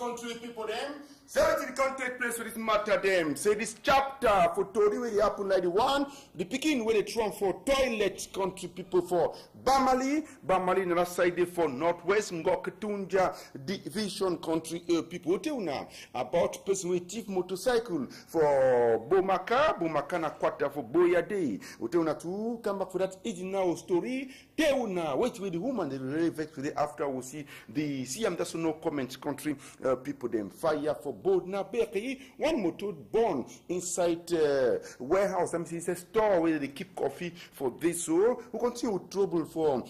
country people them. So it can take place with this matter them. Say this chapter for Tori where it happened 91. The picking where they trump for toilet country people for Bamali in the side for Northwest Ngoketunja division country people. What you now about person with thief motorcycle for Bomaka na quarter for Boyade. What you now to come back for that is now story. Tell now wait with the woman they really vex today after we see the CM that's no comment country people them fire for bold na bakery one motor born inside warehouse. That means it's a store where they keep coffee for this. So we continue with trouble for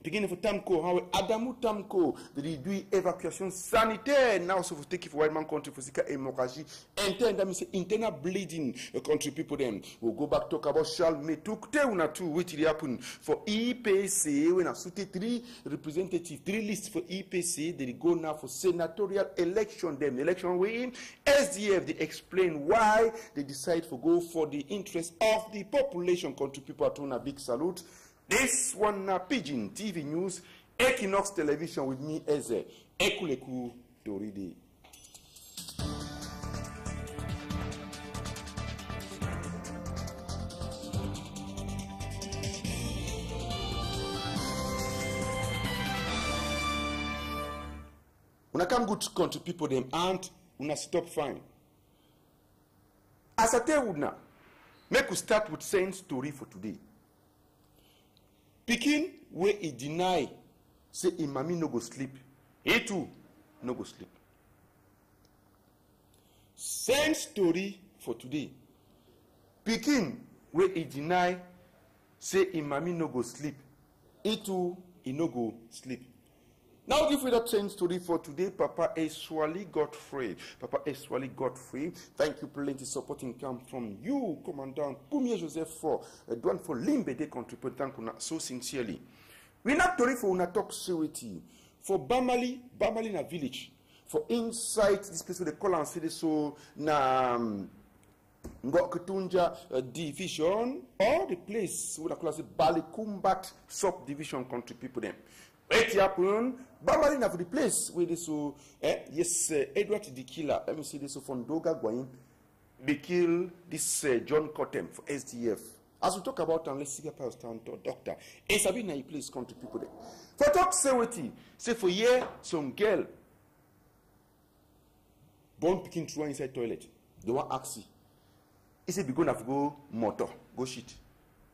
beginning for Tamco, how Adamu Tamco, they do evacuation sanitaire now, so for take it for white man country for Sika hemorrhage, intern, that means internal bleeding country people then. We'll go back talk about Charles Metuk, Teuna too, which will happen for EPC, when I suited 3 representatives, 3 lists for EPC, they go now for senatorial election, them election win. SDF, they explain why they decide to go for the interest of the population country people at a big salute. This one Pigeon TV News, Equinox Television with me, Eze, Ekuleku Doride. Una come good country people them and una stop fine. As I tell you now, make we start with saying story for today. Pikin where he deny, say him mommy no go sleep. He too no go sleep. Same story for today. Pikin where he deny, say him mommy no go sleep. He too he no go sleep. Now give you that same story for today, Papa Eswali Godfrey. Papa Eswali Godfrey, thank you plenty supporting come from you, Commandant Pumie Joseph for Edouan for Limbe de contributing so sincerely. We not story for una talk security for Bamali na village. For inside this place where they call and say so na Ngoketunja division or the place where they call it Balikumbat subdivision country people them. It happened. Bamali na for the place where they so yes Edward the killer. Let me see this so from Doga Gwain. They kill this John Cotem for SDF. As we talk about and let's see a pastor doctor. It's a bit na place country people there. For talk say for year some girl born picking through inside toilet. They want axi. He said be gonna go motor, go shit.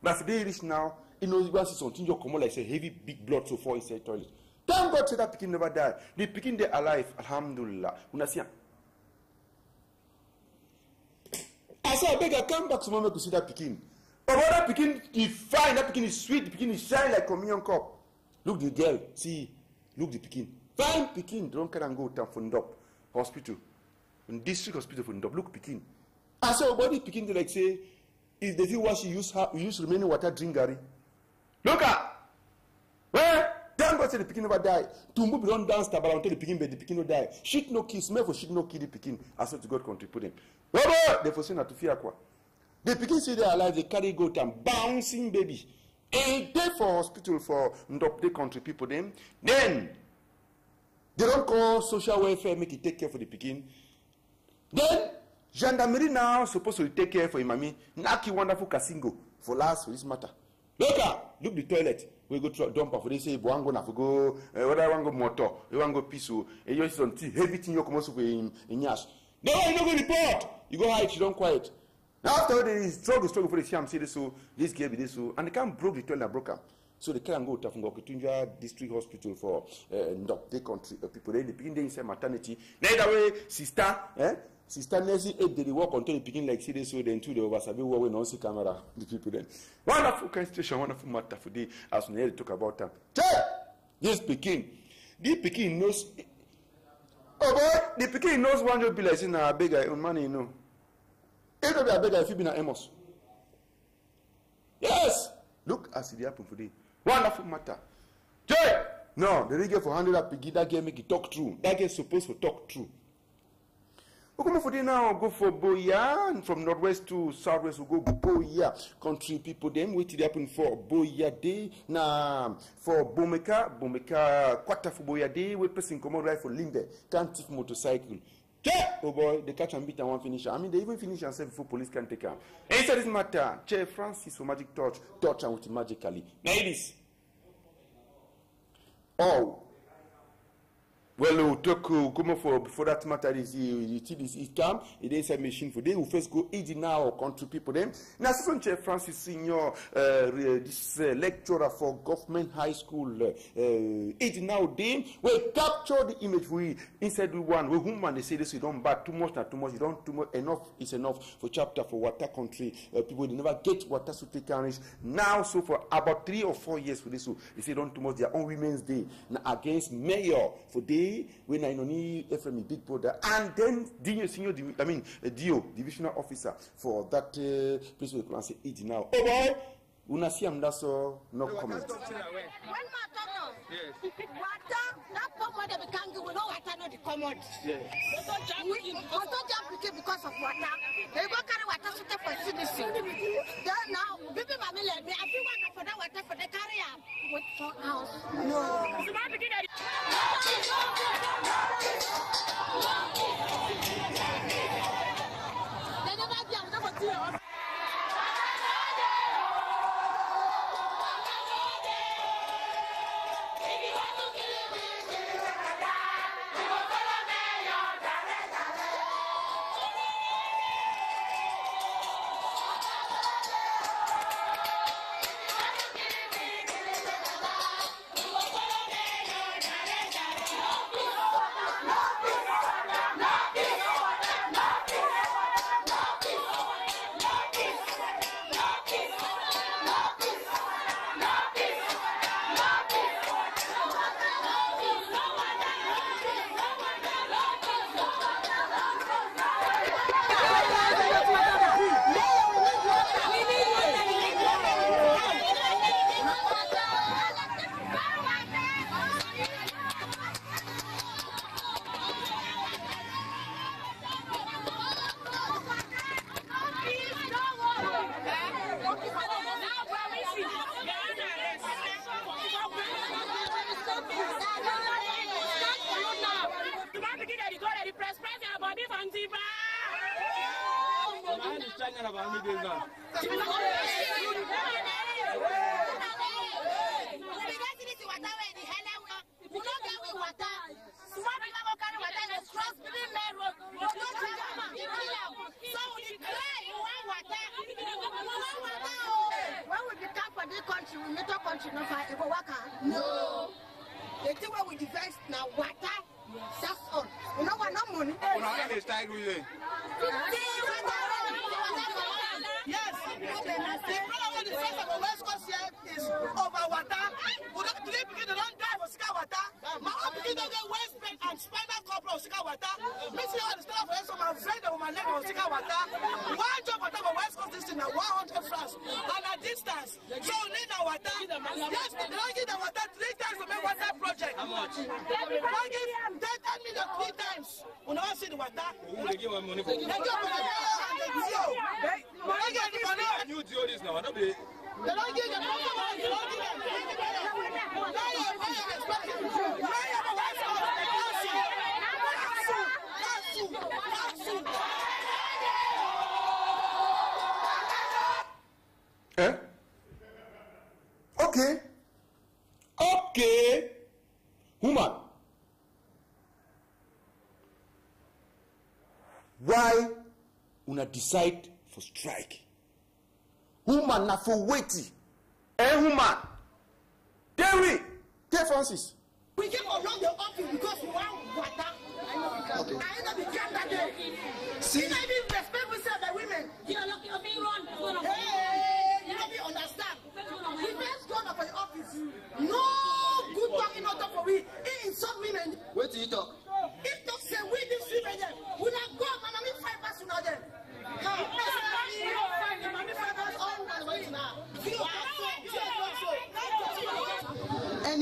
But if they reach now, you know, you see something you come like say heavy big blood so far inside toilet. Thank God say that picking never die. The picking they alive, alhamdulillah. Una see. I say I beg I come back to moment to see that picking. But when that picking is fine, that picking is sweet, the picking is shine like communion cup. Look the girl, see, look the picking. Fine picking, don't carry and go to Fundop hospital. In district hospital Fundop, look picking. I say body picking they like say, if they feel what she use remaining water drink Gary. Look at where damn God say the picking never die. Tumbu be run down stabala until the picking bed, the picking no die. Shit no kill, smell for shit no kill the picking. I said to God contribute them. They for saying to fear quoi. The picking say they are alive, they carry goat and bouncing baby. And they for hospital for Ndopde country people them. Then they don't call social welfare make it take care for the picking. Then gendarmerie now supposed to take care for him mommy. Naki wonderful Kasingo for last for this matter. Look the toilet. We go to dump for they say Boango na go whether I want go motor, you want go piso, and you some everything you come also in yash. No, you don't go report. You go hide, you don't quiet. Now after they struggle for the sham say this so this girl be this so and they can't broke the toilet broke up. So they can't go to Ngoketunja district hospital for Ndopde country people. They begin there inside maternity. Neither way, sister, Sister Nancy did the work until the picking like see this so then two the oversabi where we don't see camera the people then. Wonderful kind station, wonderful matter for the as we talk about them. This picking knows oh boy, the picking knows one job be like saying a beg on money, you know. It will be a beggar if you be na Amos. Yes! Look as it happened for the wonderful matter. Joy! No, the rigger for 100 up piggy, that girl make it talk true. That girl supposed to talk true. We come for now, go for Boya, and from northwest to southwest, we go Boya. Country people, them waiting happen for Boya Day. Now, for Bomeka, quarter for Boya Day, we person come right for Limbe, can't take motorcycle. Oh boy, they catch and beat and one finisher. I mean, they even finish and say before police can take them. Inside this matter, Chair Francis for magic touch and with magically. Ladies. Oh. Well, we talk come for before that matter is it come. It is a machine for them. We first go eat now country people them. Now, Chair Francis Senior, this lecturer for government high school, eat now them. We capture the image we inside we one. We woman they say this you don't bad too much, not too much. You don't too much enough is enough for chapter for water country. People they never get water so they can reach now. So for about 3 or 4 years for this, so they say don't too much. Their own Women's Day now against mayor for day. When I know FME big brother and then senior DO divisional officer for that place we can say it now. Oh boy, una see am that's no comment. Yes. Water, that common we can't give, we know water not the common. Yes. We don't jump because of water. They go carry water for CDC. Then now, baby mommy let me, I feel water for that water for the carrier. With for house. No. They never jump, no. The thing where we defend now water, that's all. We don't want no money. Yes. The problem with the sense of the West Coast here is over water. We don't believe because they don't die for sika water. My own people don't get waste paint and spider copper of sika water. Me see all the stuff for my friend and my neighbor of sika water. One job water for West Coast distance now 100 francs and a distance. So we need the water. Yes, they don't give the water 3 times to make water project. How much? They give 10 million 3 times. We never see the water. Who they give money for? They give money. You do this now, don't be. They don't give the money. They don't give Eh? Okay. Okay. Woman. Why una decide for strike? Woman na for waiting. Woman. Terry. Francis. We came along the office because we want water. I know we can't that day. See, I didn't respect myself by women. You're being wrong. Hey, you don't understand. We first gone up for the office. No good talking not talk for we. He insult women. Wait till you talk. If talk say we this women them, we not go, mama me 5 us now them.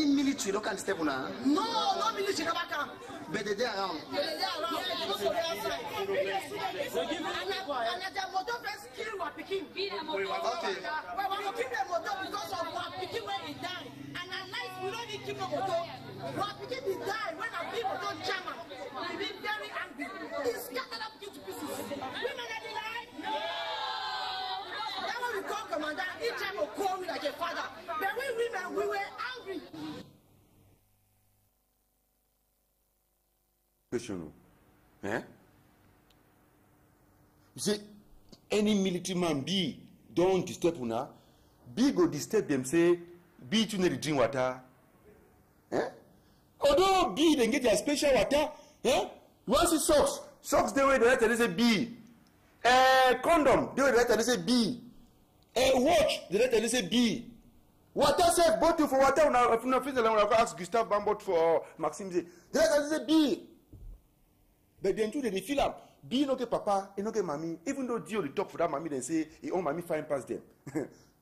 any military don't can step on her? No military never come. But they are around. And the motor first kill what Peking. Okay. Well, we keep the motor because of what Peking when he died. And at night we don't even keep the motor. What Peking he died when a big motor German. He be very angry. He scattered up into pieces. Women are alive? No. That's what we call commander. Each time we call me like a father. But we women, we were angry. Question. Eh? You see, any military man B don't disturb una. B go disturb them, say B to need drink water. Eh? Although B they get their special water, eh? Once it socks the way the letter they say B. Condom, the way the letter they say B. Watch, the letter they say B. Water said bottle for water. If you ask Gustave Bambot for Maxime, the letter they say B. But then too they feel up. B no get papa, no get mommy. Even though Dio the talk for that mommy, then say he own mommy fine past them.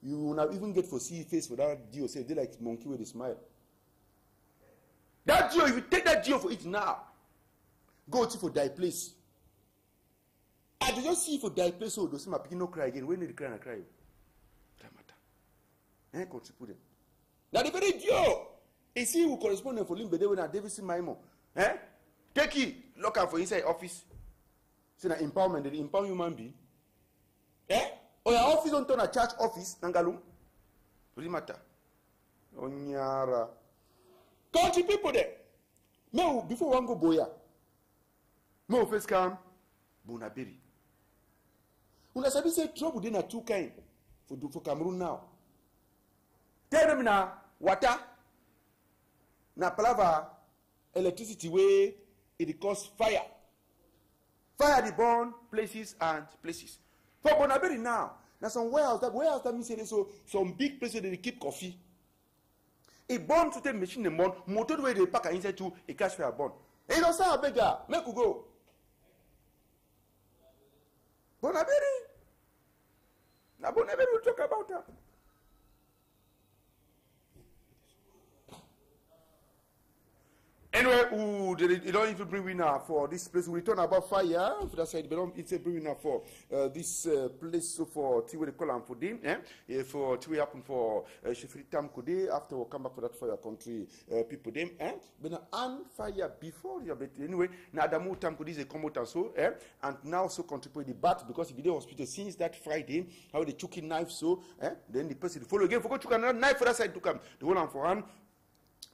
You will not even get for see face for that Dio. Say they like monkey with a smile. That Dio, if you take that Dio for it now, go to for die place. I do just see for die place. So those my people no cry again. When they cry and cry, that matter. Contribute them. Now the very Dio, is he who correspondent for Limbe? They when Davidson Maimo. Take it, look out for inside office. Say na empowerment, they empower human being. Or your office don't turn a church office, Nangalum. Really matter. Onyara. Country people there. Me before one go boya. Me first come Bonaberi. Una sabi say trouble dey na two kind for Cameroon now. Tell them na water, na palava, electricity way. It cause fire. Fire the burn places and places. For Bonaberi now some warehouse that means so some big places they keep coffee. It burn to the machine and burn, motor the way they pack inside to a catch fire burn. And you don't say a beggar, make you go. Bonaberi. Now Bonaberi will talk about that. Anyway, they don't even bring winner for this place. We return about fire. For that side, they don't even bring winner for this place for Tiwe de Kolam for them. For Tiwe happen for Shefri Tam Kode. After we come back for that fire country people them. But on fire before you. But anyway, now Adamu Tam Kode is a commotor so. And now so contribute the bat because if you do hospital since that Friday, how they choking knife so. Then the person follow again. Forgot to another knife for that side to come. The one for hand.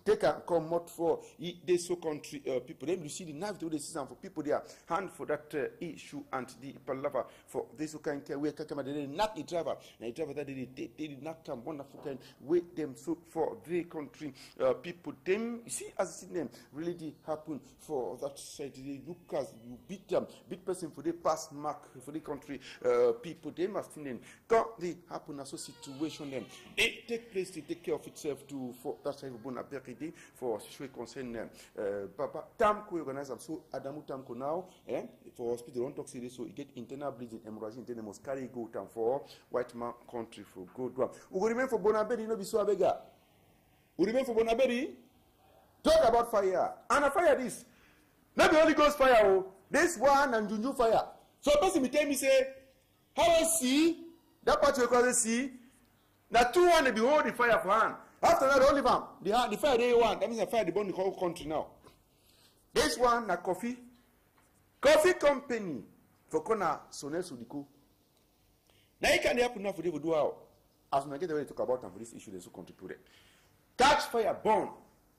Take a come out for they so country people. Then you see the knife the season for people there hand for that issue and the palava for this kind of way they knock the driver. And the driver that they did knock them wonderful kind wait them so for the country people. Them you see as see them really did happen for that side. They look as you beat them, beat person for the pass mark for the country people. They must then got the happen as a situation them. They take place to take care of itself to for that side of Bonaberi. For situation concern Papa Tamko organize them so Adamu Tamko now for hospital don't talk serious so you get internal bleeding hemorrhage then they must carry go down for white man country for good one. We go remain for Bonaberi no be so abega. We remain for Bonaberi. Talk about fire and a fire this. Not the Holy Ghost fire oh this one and Junju fire. So a person will tell me say how I see that part you call see that two one they be holding fire for hand. After that, only one. The fire they want. That means the fire they burn the whole country now. This one, na coffee company for Kona Sonel Sudiko. Now you can happen now for them to do how. As we get ready to talk about them for this issue, they so contributed. Catch fire, burn.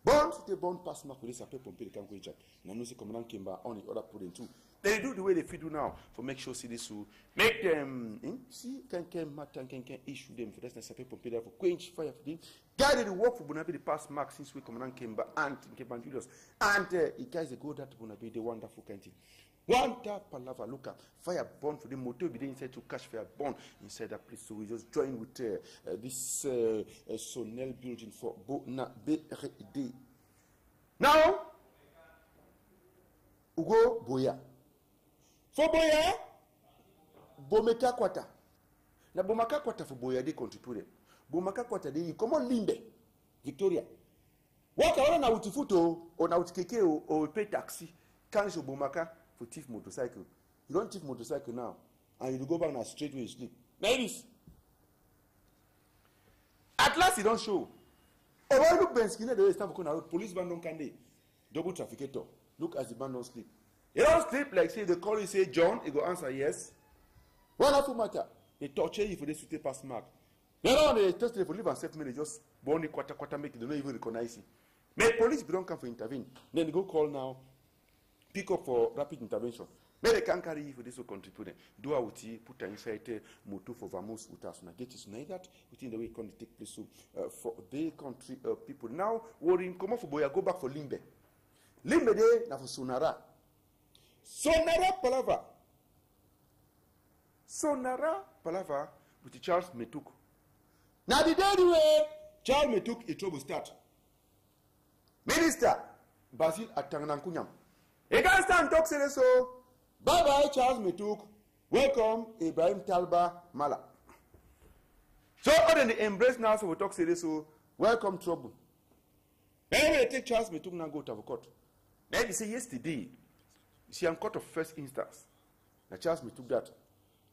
Burn to the burn pass mark for this apple pompe they can go each other. Now no see commandant came back on the other put in too. They do the way they feed do now for make sure see this will make them see can matter can issue them for that's apple pompe there for quench fire for them. Guided the work for Bonaberi the past mark since we commandant came back and Keban Julius and it guys they go that Bonaberi the wonderful kind thing. One tap palava look at fire burn for the motor be inside to catch fire burn inside that place. So we just join with this Sonel building for Bonaberi. Now Ugo Boya. For Boya Bomeka Kwata. Na Bomaka Kwata for Boya they contributed. Bomaka Kwata they come on Limbe Victoria. Walk around now with photo or now with keke or pay taxi. Can't show Bomaka for thief motorcycle. You don't thief motorcycle now, and you go back now straight where you sleep. Ladies, at last you don't show. Oh, well, look, Ben Skinner, the time for road. Police van don't can they double trafficator. Look as the man don't sleep. He don't sleep like say the call you say John. He go answer yes. One after matter. They torture you for this to pass mark. They don't they test it for live and safe minute. Just born it quarter make it. They don't even recognize it. May police don't come for intervene. Then they go call now. Pick up for rapid intervention. May they can carry you for this to contribute. Do a uti put inside motu for vamos utasuna. Get it tonight that within the way can take place for the country people. Now worrying come off for boya go back for Limbe. Limbe de na for Sonara. Sonara palava. Sonara palava with Charles Metuk. Now the day way Charles Metuk a trouble start. Minister Basil Atangankunyam. He can't stand talk say so. Bye bye Charles Metuk. Welcome Ibrahim Talba Mala. So other than the embrace now so we talk say so. Welcome trouble. Then we take Charles Metuk now go to the court. Then he say yesterday. See, I'm court of first instance. Now Charles Metuk that.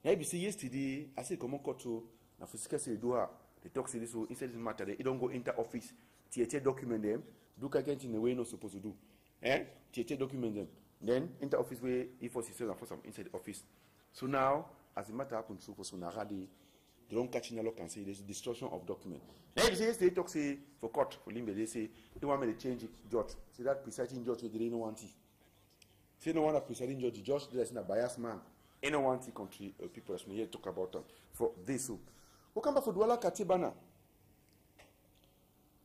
Then he say yesterday I say come on court to na physical say do her. They talk say so instead this matter they don't go inter office. THA document them. Do again in the way not supposed to do. THA document them. Then inter office way if was and for some inside the office. So now as the matter happens so for Sonara they don't catch in the lock and say there's destruction of document. Then they talk say for court for Limbe they say they want me to change it judge. Say that presiding judge they didn't want it. Say no one that presiding judge, the judge is a biased man. Any one country people as me here talk about them for this. So we come back for Douala Katibana.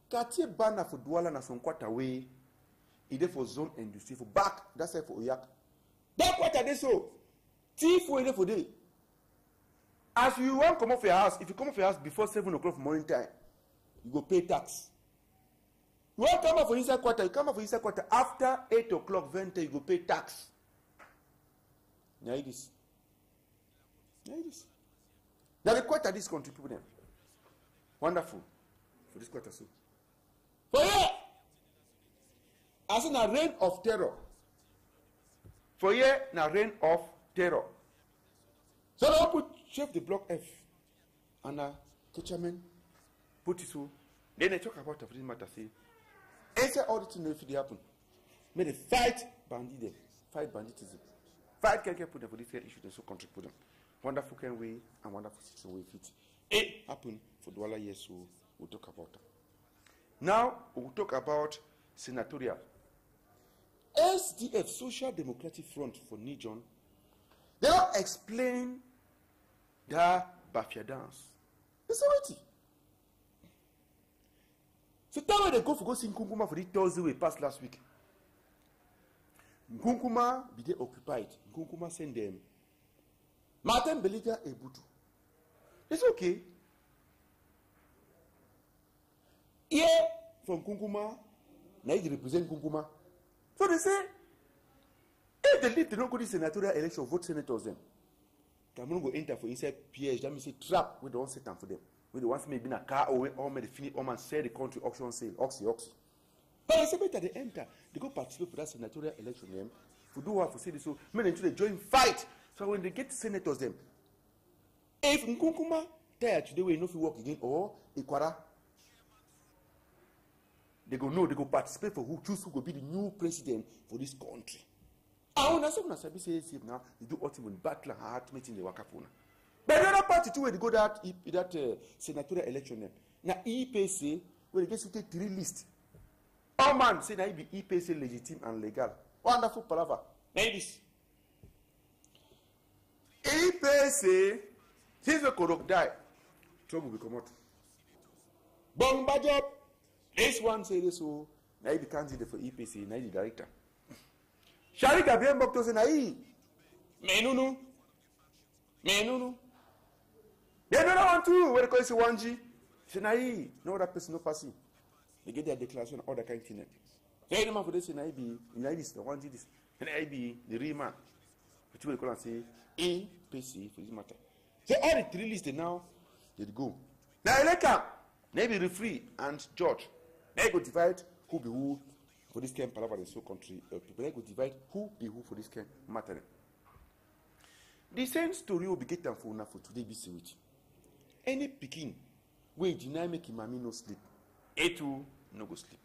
Katibana for Douala na son quarter way. Ide for zone industry for back. That's it for Oyak. Back quarter day so. Thief for ide for day. As you want come off your house, if you come off your house before 7 o'clock morning time, you go pay tax. You want come out for inside quarter, you come out for inside quarter after 8 o'clock, 20, you go pay tax. Now it is. Now it is. Now the quarter this country people them. Wonderful. For this quarter so. For here, as in a reign of terror. For here, na reign of terror. So now put chef the block F and a Ketchaman put it so. Then they talk about this matter say. Answer all the things if they happen. May they fight bandit, fight banditism. Fight can put them for this issue and so country put them. Wonderful can way and wonderful situation way fit. It happen for Douala years so we'll talk about them. Now we'll talk about senatorial. SDF, Social Democratic Front for Nijon, they don't explain the Bafia dance. It's already. So tell me they go for go see Nkunkuma for the Thursday we passed last week. Nkunkuma be they occupied. Nkunkuma send them. Martin Beliga Ebutu. It's okay. Here from Nkunkuma, now they represent Nkunkuma. So they say, if they leave, they don't go to senatorial election, vote senators them. Cameroon go enter for inside PH, that means a trap we don't set them for them. We don't want maybe in a car or maybe finish or man sell the country auction sale, oxy. But they say better they enter, they go participate for that senatorial election them. For do what for say this so men until they join fight. So when they get senators them, if Nkunkuma tired today we know if you work again or Ikwara, they go no, they go participate for who choose who will be the new president for this country. I want to say now they do ultimate battle hard meeting the Wakafuna. But the other party too, when they go that senatorial election, now EPC when they get to take 3 lists. All man say now it be EPC legitimate and legal. Wonderful palaver. Ladies, EPC since the corrupt die, trouble will come out. Bomba job. This one say this so now he be candidate for EPC, now he the director. Sharika bien bokto say na he. Menunu. They don't want to when they call say 1G. Say na he. No other person no passing. They get their declaration all that kind of thing. Say the man for this say na he be this the 1G this. And I be the real man. Which we call and say EPC for this matter. So all the 3 lists they now they go. Now elect maybe referee and judge. They go divide who be who for this kind palaver in so country. People like go divide who be who for this kind matter. The same story will be getting for now for today be with. Any pikin wey deny make him mommy no sleep, A2 no go sleep.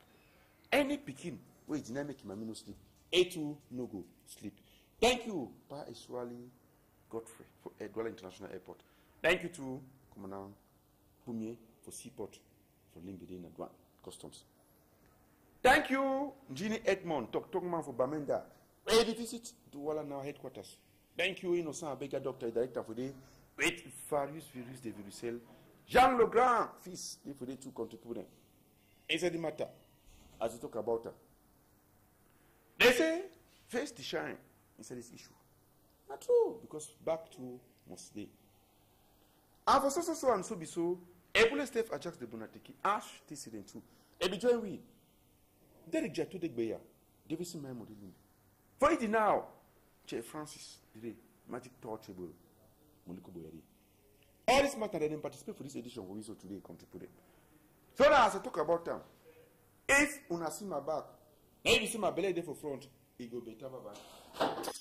Any pikin wey deny make him mommy no sleep, A2 no go sleep. Thank you, Pa Eswali Godfrey for Douala International Airport. Thank you to Commandant Bumie for Seaport for Limbide and Adwan Customs. Thank you, Njini Edmond, Tokman for Bamenda. Where did visit Douala now headquarters? Thank you, Innocent Abega, Doctor, Director for the with various virus de Virusel. Jean Legrand, fils, for the two contributors. It's the matter as we talk about her. They say, face the shine inside this issue. Not true, because back to must stay. And for so and so be so, Epule Steph Ajax de Bonateki, Ash, Tissident 2. Ebi join we. Derek Jatu de Beya, Davis Memo de Limbe. For it now, Che Francis, the magic touchable, Moliko Boyari. All this matter that they participate for this edition of Wiso today contributed. So now as I talk about them, if una see my back, maybe see my belly there for front, it go better bye.